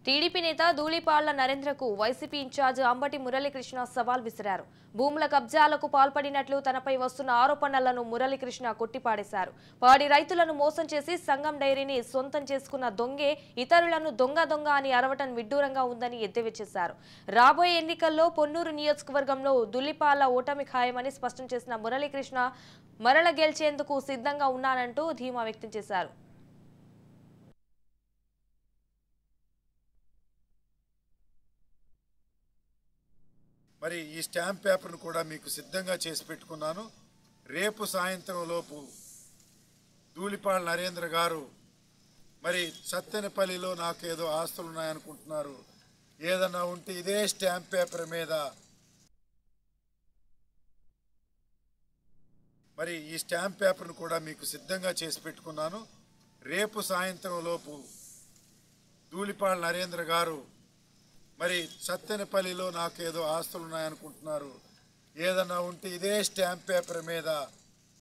TDP నేత Dhulipalla నరేంద్రకు YCP incharge Ambati Muralikrishna సవాల్ విసిరారు. భూముల కబ్జాలకు పాల్పడినట్లు తనపై వస్తున్న ఆరోపణలను మురళీకృష్ణ కొట్టిపాడేశారు. పాడి రైతులను మోసం చేసి సంగం డైరీని సొంతం చేసుకున్న దొంగే ఇతరులను దొంగ అని అరవటం విడ్డూరంగా ఉందని ఎద్దేవా చేశారు. రాబోయే ఎన్నికల్లో పొన్నూరు నియోజకవర్గంలో ధూళిపాళ్ల ఓటమి ఖాయమని స్పష్టం చేసిన మురళీకృష్ణ మరల గెలిచేందుకు సిద్ధంగా ఉన్నానంటూ ధీమా వ్యక్తం చేశారు. మరి ఈ స్టాంప్ పేపర్ను కూడా మీకు సిద్ధంగా చేసి పెట్టుకున్నాను. రేపు సాయంత్రం లోపు ధూళిపాళ్ల నరేంద్ర గారు మరి సత్తెనపల్లిలో నాకు ఏదో ఆస్తులు ఉన్నాయనుకుంటున్నారు, ఏదన్నా ఉంటే ఇదే స్టాంప్ పేపర్ మీద మరి ఈ స్టాంప్ పేపర్ను కూడా మీకు సిద్ధంగా చేసి పెట్టుకున్నాను. రేపు సాయంత్రం లోపు ధూళిపాళ్ల నరేంద్ర గారు మరి సత్తెనపల్లిలో నాకు ఏదో ఆస్తులు ఉన్నాయనుకుంటున్నారు, ఏదన్నా ఉంటే ఇదే స్టాంప్ పేపర్ మీద